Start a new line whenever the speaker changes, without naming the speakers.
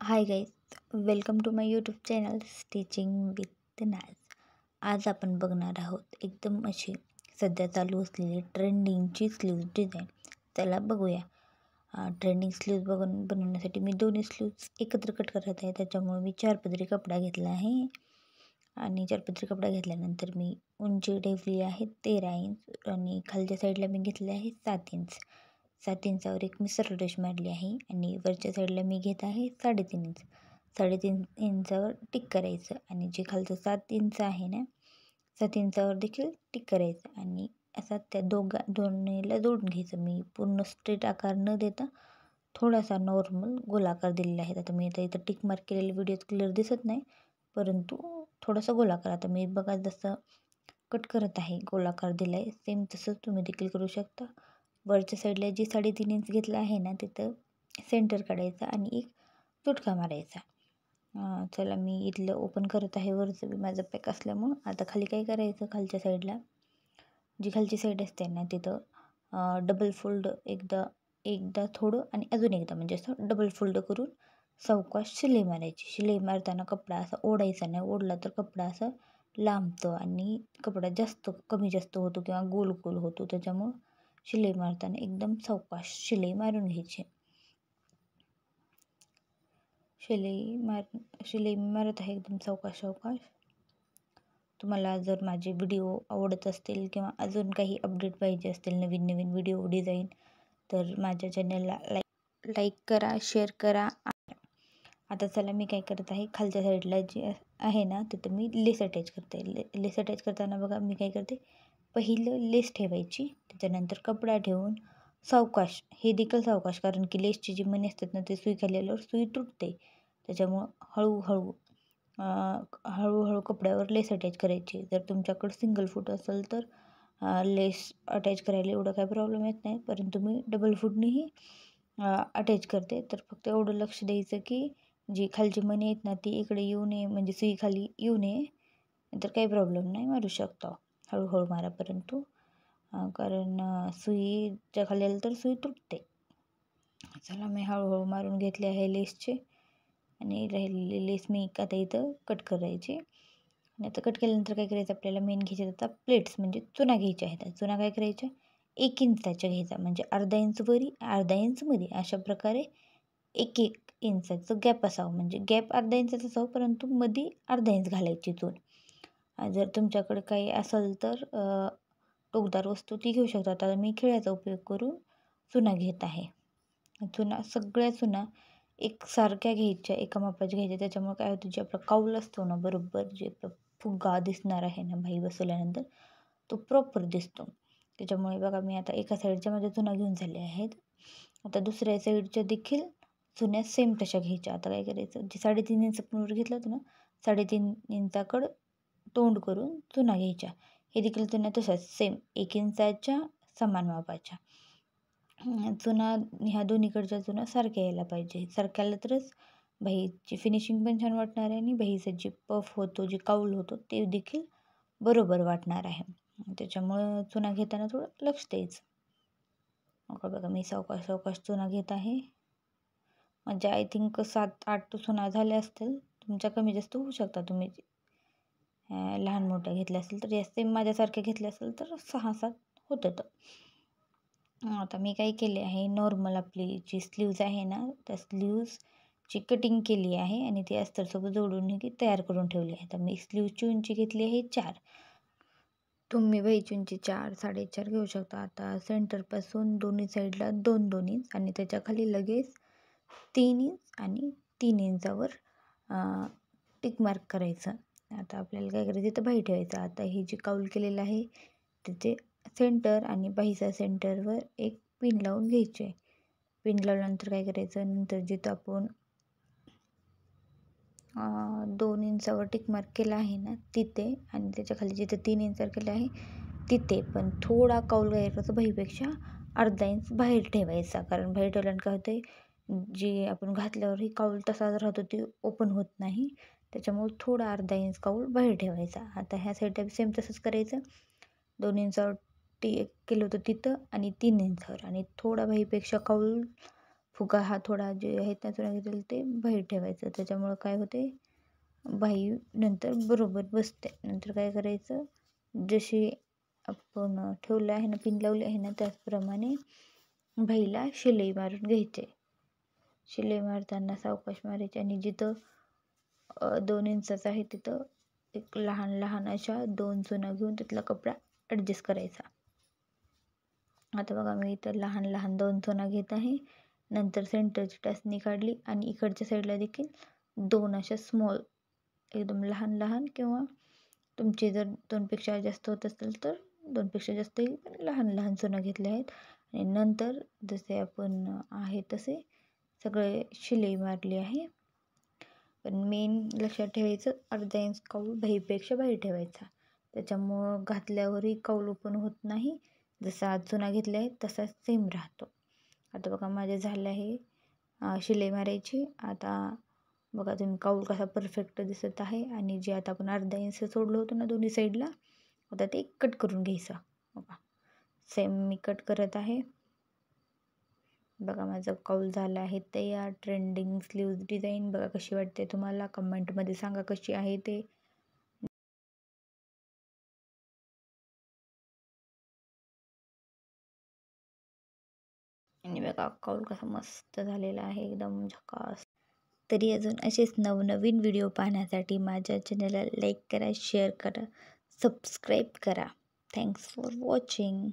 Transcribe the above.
High guys, welcome to my YouTube channel stitching with Naaz. आज आपण बघणार आहोत एकदम अशी सध्या चालू असलेली ट्रेंडिंगची स्लीव्ज डिझाईन. चला बघूया. ट्रेंडिंग स्लीव्ज बनवण्यासाठी मी दोन्ही स्लीव्ज एकत्र कट करत आहे. त्याच्यामुळे मी 4 पदरी कपडा घेतला आहे आणि 4 पदरी कपडा घेतल्यानंतर मी उंची ठेवली आहे 13 इंच आणि खालच्या साईडला मी घेतले आहे 7 इंच. 7 इंचावर एक मी सरळ रेष मारली आहे आणि वरच्या साईडला मी घेत आहे 3.5 इंच. 3.5 इंचावर टिक करायचं आणि जे खालचं 7 इंच आहे ना, 7 इंचावर देखील टिक करायचं आणि असा त्या दोन्हीला जोडून घ्यायचं. मी पूर्ण स्ट्रेट आकार न देता थोडासा नॉर्मल गोलाकार दिलेला आहे. आता मी इथं टिक मार्क केलेले व्हिडिओत क्लिअर दिसत नाही, परंतु थोडासा गोलाकार. आता मी बघा जसं कट करत आहे गोलाकार दिला आहे, सेम तसंच तुम्ही देखील करू शकता. वरच्या साईडला जी 3.5 इंच घेतला आहे ना, तिथं सेंटर काढायचा आणि एक तुटका मारायचा. चला मी इथलं ओपन करत आहे. वरचं माझं पॅक असल्यामुळं आता खाली काय करायचं, खालच्या साईडला जी खालची साईड असते ना, तिथं डबल फोल्ड एकदा थोडं आणि अजून एकदा म्हणजे असं डबल फोल्ड करून सावकाश शिलाई मारायची. शिलाई मारताना कपडा असा ओढायचा नाही. ओढला तर कपडा असा लांबतो आणि कपडा कमी जास्त होतो किंवा गोल होतो. त्याच्यामुळं शिलाई मारताना एकदम सावकाश शिलाई मारून घ्यायची. शिलाई मारत आहे एकदम सावकाश. तुम्हाला जर माझे व्हिडिओ आवडत असतील किंवा अजून काही अपडेट पाहिजे असतील, नवीन व्हिडिओ डिझाईन, तर माझ्या चॅनलला लाईक करा, शेअर करा. आता चला मी काय करत आहे, खालच्या साईडला जी आहे ना, तिथं मी लेस अटॅच करते. लेस अटॅच करताना बघा मी काय करते, पहिलं लेस ठेवायची, त्याच्यानंतर कपडा ठेवून सावकाश, हे देखील सावकाश, कारण की लेसची जी मणी असतात ना, ते सुई खाली आल्यावर सुई तुटते. त्याच्यामुळं हळूहळू कपड्यावर लेस अटॅच करायची. जर तुमच्याकडं सिंगल फूट असेल तर लेस अटॅच करायला एवढं काय प्रॉब्लेम येत नाही, परंतु मी डबल फूटनेही अटॅच करते. तर फक्त एवढं लक्ष द्यायचं की जी खालची मणी आहेत ना, ती इकडे येऊ नये, म्हणजे सुई खाली येऊ नये. तर काही प्रॉब्लेम नाही, मारू शकतो. हळूहळू मारा, परंतु कारण सुईच्या खाली आलं तर सुई तुटते. चला मी हळूहळू मारून घेतले आहे लेसचे आणि राहिलेले लेस मी आता इथं कट करायचे. आणि आता कट केल्यानंतर काय करायचं, आपल्याला मेन घ्यायचे आता प्लेट्स, म्हणजे चुना घ्यायच्या आहेत. चुना काय करायच्या, 1 इंचाच्या घ्यायचा, म्हणजे अर्धा इंच वरी अर्धा इंच मध्ये, अशा प्रकारे 1 इंचाचं गॅप असावं. म्हणजे गॅप अर्धा इंचाचा असावं, परंतु मध्ये अर्धा इंच घालायची चून. जर तुमच्याकडे काही असेल तर टोकदार वस्तू ती घेऊ शकता. आता मी खिळ्याचा उपयोग करून चुना घेत आहे. सगळ्या चुना एकसारख्या घ्यायच्या, एका मापाच्या घ्यायच्या. त्याच्यामुळे काय होतं, जे आपला काऊल असतो ना, बरोबर जे आपला फुगा दिसणार आहे ना बाही बसवल्यानंतर, तो प्रॉपर दिसतो. त्याच्यामुळे बघा मी आता एका साईडच्या माझ्या चुना घेऊन झाल्या आहेत. आता दुसऱ्या साईडच्या देखील चुन्या सेम तशा घ्यायच्या. आता काय करायचं, जे 3.5 इंच वर घेतलं होतं ना, 3.5 इंचाकडं तोंड करून चुना घ्यायच्या. हे देखील चुना तशाच सेम 1 इंचाच्या समान मापाच्या. चुना ह्या दोन्हीकडच्या चुना सारख्या यायला पाहिजे. सारख्या आल्या तरच बाहीची फिनिशिंग पण छान वाटणार आहे आणि बाहीचं जे पफ होतो, जे काऊल होतो, ते देखील बरोबर वाटणार आहे. त्याच्यामुळं चुना घेताना थोडं लक्ष द्यायचं. बघा मी सावकाश चुना घेत आहे. म्हणजे आय थिंक 7-8 चुना झाल्या असतील. तुमच्या कमी जास्त होऊ शकता. तुम्ही लहान मोठ्या घेतल्या असेल तर, जास्त माझ्यासारख्या घेतल्या असेल तर 6-7 होतं. आता मी काय केले आहे, नॉर्मल आपली जी स्लीव्ज आहे ना, त्या स्लीव्जची कटिंग केली आहे आणि ती अस्तरसोबत जोडून तयार करून ठेवली आहे. तर मी स्लीव्जची उंची घेतली आहे 4. तुम्ही बाहीची उंची 4, 4.5 घेऊ शकता. आता सेंटरपासून दोन्ही साईडला 2-2 इंच आणि त्याच्या खाली लगेच 3 इंच आणि 3 इंचावर टिक मार्क करायचं. आता आपल्याला काय करायचं, इथं बाही ठेवायचं. आता हे जे काऊल केलेलं आहे त्याचे सेंटर आणि बाहीचा सेंटरवर एक पिन लावून घ्यायचे. पिन लावल्यानंतर काय करायचं, नंतर जिथं आपण 2 इंचावर टिक मार्क केला आहे ना, तिथे आणि त्याच्या खाली जिथे 3 इंचावर केलं आहे तिथे पण थोडा काऊल काय करायचा, बाहीपेक्षा अर्धा इंच बाहेर ठेवायचा. कारण बाहेर ठेवल्यानं काय होते, जे आपण घातल्यावरही काऊल तसाच राहतो, ते ओपन होत नाही. त्याच्यामुळे थोडा अर्धा इंच काऊल बाहेर ठेवायचा. आता ह्या साईडला सेम तसंच करायचं. 2 इंचावर केलं होतं तिथं आणि 3 इंचावर आणि थोडा बाहीपेक्षा काऊल फुगा हा थोडा जे आहे त्या चुना घेतलेलं ते बाहेर ठेवायचं. त्याच्यामुळं काय होते, बाही नंतर बरोबर बसते. नंतर काय करायचं, जशी आपण ठेवलं आहे ना, पिन लावली आहे ना, त्याचप्रमाणे बाहीला शिलाई मारून घ्यायचे. शिलाई मारताना सावकाश मारायची आणि जिथं 2 इंचाचं आहे तिथं एक लहान लहान अशा 2 चुना घेऊन तिथला कपडा ॲडजस्ट करायचा. आता बघा मी इथं लहान लहान 2 चुना घेत आहे. नंतर सेंटरची टाचणी काढली आणि इकडच्या साईडला देखील 2 अशा स्मॉल एकदम लहान लहान, किंवा तुमचे जर 2पेक्षा जास्त होत असेल तर 2पेक्षा जास्तही पण लहान लहान चुना घेतले आहेत. आणि नंतर जसे आपण आहे तसे सगळे शिलाई मारली आहे. पण मेन लक्षात ठेवायचं, अर्धा इंच कौल बाहीपेक्षा बाहेर ठेवायचा. त्याच्यामुळं घातल्यावरही कौल ओपन होत नाही. जसा आज चुना घेतला आहे तसाच सेम राहतो. आता बघा माझे झाले आहे शिलाई मारायची. आता बघा तुम्ही कौल कसा परफेक्ट दिसत आहे. आणि जे आता आपण अर्धा इंच सोडलं होतं ना दोन्ही साईडला, आता ते कट करून घ्यायचं. बघा सेम मी कट करत आहे. बघा माझं कौल झालं आहे तयार. ट्रेंडिंग स्लीव्ज डिझाईन बघा कशी वाटते तुम्हाला, कमेंटमध्ये सांगा कशी आहे ते. आणि बघा कौल कसा मस्त झालेला आहे, एकदम झकास. तरी अजून असेच नवनवीन व्हिडिओ पाहण्यासाठी माझ्या चॅनलला लाईक करा, शेअर करा, सबस्क्राईब करा. Thanks for watching.